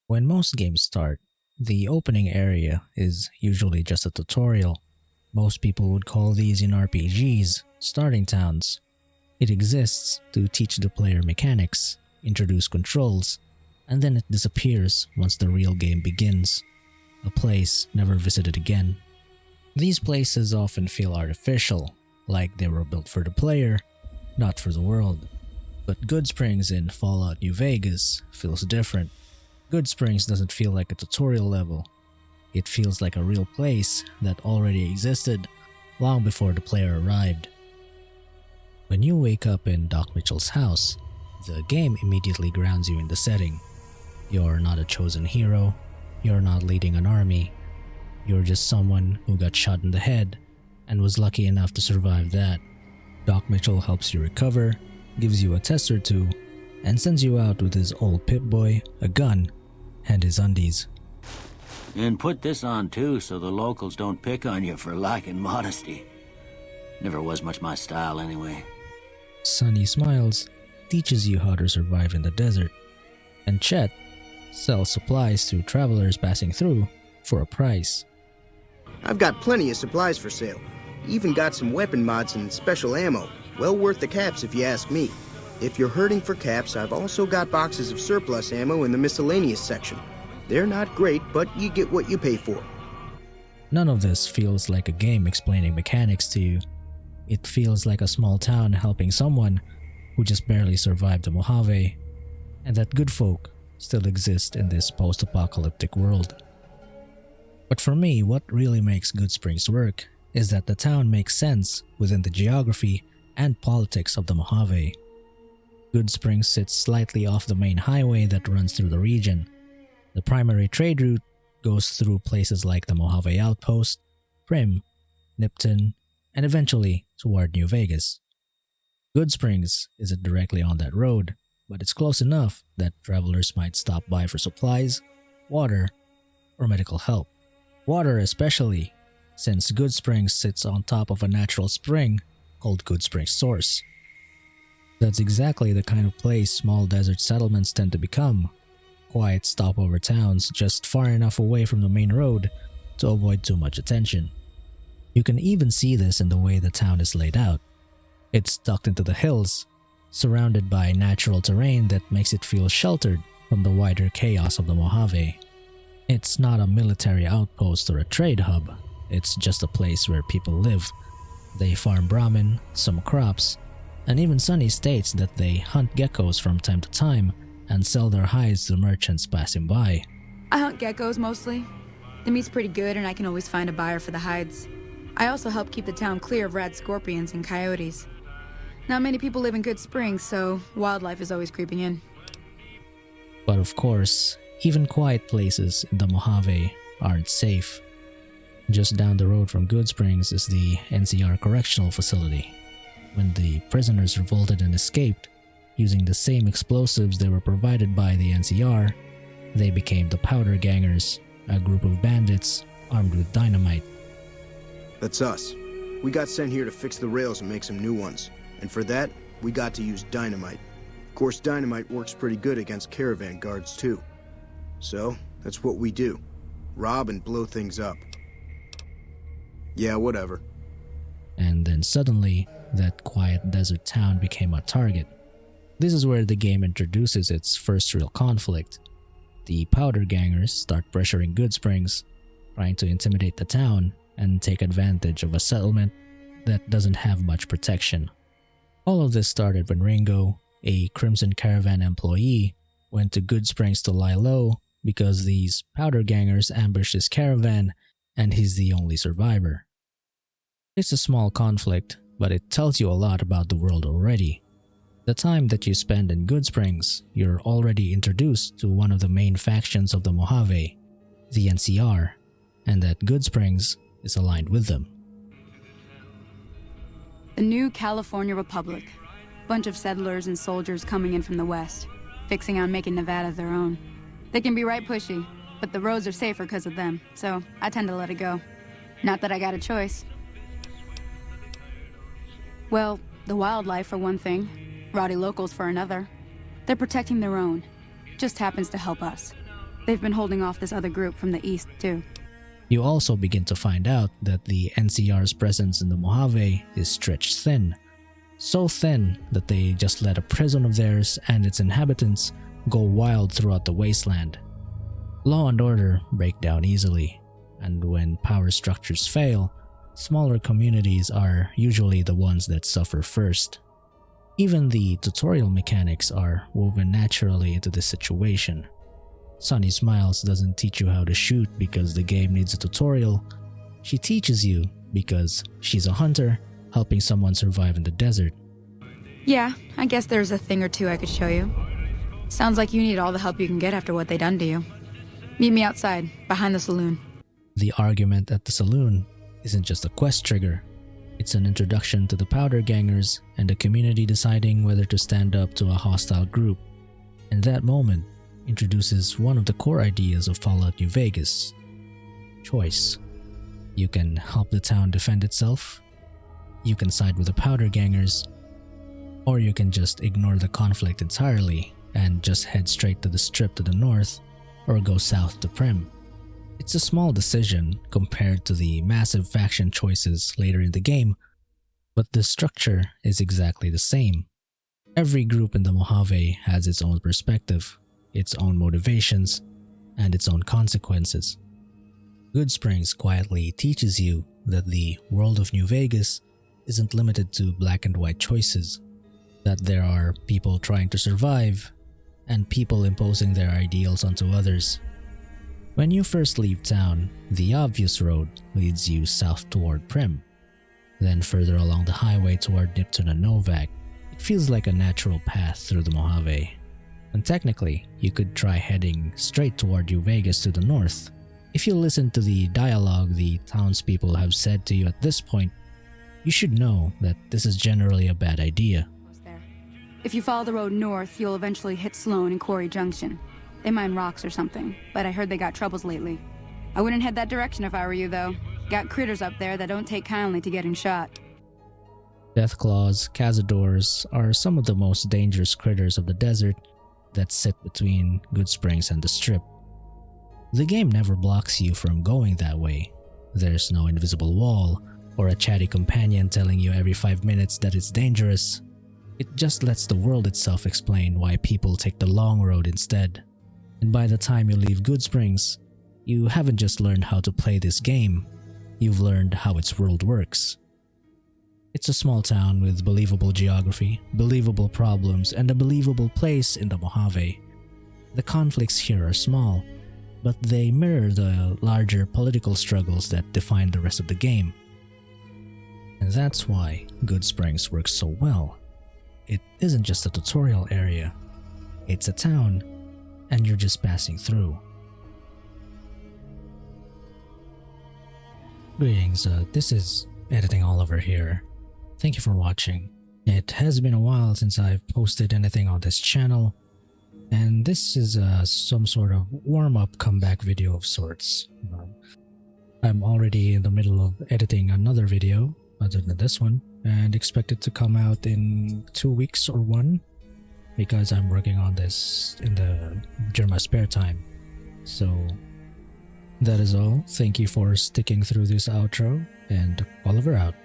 When most games start, the opening area is usually just a tutorial. Most people would call these in RPGs starting towns. It exists to teach the player mechanics, introduce controls, and then it disappears once the real game begins. A place never visited again. These places often feel artificial, like they were built for the player, not for the world. But Goodsprings in Fallout New Vegas feels different. Goodsprings doesn't feel like a tutorial level. It feels like a real place that already existed long before the player arrived. When you wake up in Doc Mitchell's house, the game immediately grounds you in the setting. You're not a chosen hero, you're not leading an army, you're just someone who got shot in the head and was lucky enough to survive that. Doc Mitchell helps you recover, gives you a test or two, and sends you out with his old Pip-Boy, a gun, and his undies. And put this on too so the locals don't pick on you for lacking modesty. Never was much my style anyway. Sonny smiles, teaches you how to survive in the desert, and Chet sells supplies to travelers passing through for a price. I've got plenty of supplies for sale. Even got some weapon mods and special ammo. Well worth the caps if you ask me. If you're hurting for caps, I've also got boxes of surplus ammo in the miscellaneous section. They're not great, but you get what you pay for. None of this feels like a game explaining mechanics to you. It feels like a small town helping someone who just barely survived the Mojave, and that good folk still exist in this post-apocalyptic world. But for me, what really makes Goodsprings work is that the town makes sense within the geography and politics of the Mojave. Goodsprings sits slightly off the main highway that runs through the region. The primary trade route goes through places like the Mojave Outpost, Primm, Nipton, and eventually toward New Vegas. Goodsprings isn't directly on that road, but it's close enough that travelers might stop by for supplies, water, or medical help. Water especially, since Goodsprings sits on top of a natural spring called Goodsprings Source. That's exactly the kind of place small desert settlements tend to become. Quiet stopover towns just far enough away from the main road to avoid too much attention. You can even see this in the way the town is laid out. It's tucked into the hills, surrounded by natural terrain that makes it feel sheltered from the wider chaos of the Mojave. It's not a military outpost or a trade hub, it's just a place where people live. They farm Brahmin, some crops, and even Sonny states that they hunt geckos from time to time and sell their hides to merchants passing by. I hunt geckos mostly. The meat's pretty good and I can always find a buyer for the hides. I also help keep the town clear of rad scorpions and coyotes. Not many people live in Goodsprings, so wildlife is always creeping in. But of course, even quiet places in the Mojave aren't safe. Just down the road from Goodsprings is the NCR Correctional Facility. When the prisoners revolted and escaped, using the same explosives that were provided by the NCR, they became the Powder Gangers, a group of bandits armed with dynamite. That's us. We got sent here to fix the rails and make some new ones. And for that, we got to use dynamite. Of course, dynamite works pretty good against caravan guards too. So, that's what we do. Rob and blow things up. Yeah, whatever. And then suddenly, that quiet desert town became a target. This is where the game introduces its first real conflict. The Powder Gangers start pressuring Goodsprings, trying to intimidate the town and take advantage of a settlement that doesn't have much protection. All of this started when Ringo, a Crimson Caravan employee, went to Goodsprings to lie low because these Powder Gangers ambushed his caravan and he's the only survivor. It's a small conflict, but it tells you a lot about the world already. The time that you spend in Goodsprings, you're already introduced to one of the main factions of the Mojave, the NCR, and that Goodsprings is aligned with them. The new California Republic. Bunch of settlers and soldiers coming in from the west, fixing on making Nevada their own. They can be right pushy, but the roads are safer because of them, so I tend to let it go. Not that I got a choice. Well, the wildlife for one thing, rowdy locals for another. They're protecting their own. Just happens to help us. They've been holding off this other group from the east, too. You also begin to find out that the NCR's presence in the Mojave is stretched thin. So thin that they just let a prison of theirs and its inhabitants go wild throughout the wasteland. Law and order break down easily, and when power structures fail, smaller communities are usually the ones that suffer first. Even the tutorial mechanics are woven naturally into this situation. Sunny Smiles doesn't teach you how to shoot because the game needs a tutorial. She teaches you because she's a hunter helping someone survive in the desert. Yeah, I guess there's a thing or two I could show you. Sounds like you need all the help you can get after what they done to you. Meet me outside, behind the saloon. The argument at the saloon isn't just a quest trigger. It's an introduction to the powder gangers and the community deciding whether to stand up to a hostile group. And that moment introduces one of the core ideas of Fallout New Vegas: choice. You can help the town defend itself, you can side with the powder gangers, or you can just ignore the conflict entirely and just head straight to the strip to the north or go south to Prim. It's a small decision compared to the massive faction choices later in the game, but the structure is exactly the same. Every group in the Mojave has its own perspective, its own motivations, and its own consequences. Goodsprings quietly teaches you that the world of New Vegas isn't limited to black and white choices, that there are people trying to survive and people imposing their ideals onto others. When you first leave town, the obvious road leads you south toward Prim. Then further along the highway toward Nipton and Novak, it feels like a natural path through the Mojave. And technically, you could try heading straight toward New Vegas to the north. If you listen to the dialogue the townspeople have said to you at this point, you should know that this is generally a bad idea. If you follow the road north, you'll eventually hit Sloan and Quarry Junction. They mine rocks or something, but I heard they got troubles lately. I wouldn't head that direction if I were you, though. Got critters up there that don't take kindly to getting shot. Deathclaws, cazadors are some of the most dangerous critters of the desert that sit between Goodsprings and the Strip. The game never blocks you from going that way. There's no invisible wall or a chatty companion telling you every 5 minutes that it's dangerous. It just lets the world itself explain why people take the long road instead. And by the time you leave Goodsprings, you haven't just learned how to play this game, you've learned how its world works. It's a small town with believable geography, believable problems, and a believable place in the Mojave. The conflicts here are small, but they mirror the larger political struggles that define the rest of the game. And that's why Goodsprings works so well. It isn't just a tutorial area, it's a town, and you're just passing through. Greetings, this is Editing Oliver here. Thank you for watching. It has been a while since I've posted anything on this channel, and this is some sort of warm-up comeback video of sorts. I'm already in the middle of editing another video other than this one, and expect it to come out in 2 weeks or one, because I'm working on this during my spare time. So that is all. Thank you for sticking through this outro, and Oliver out.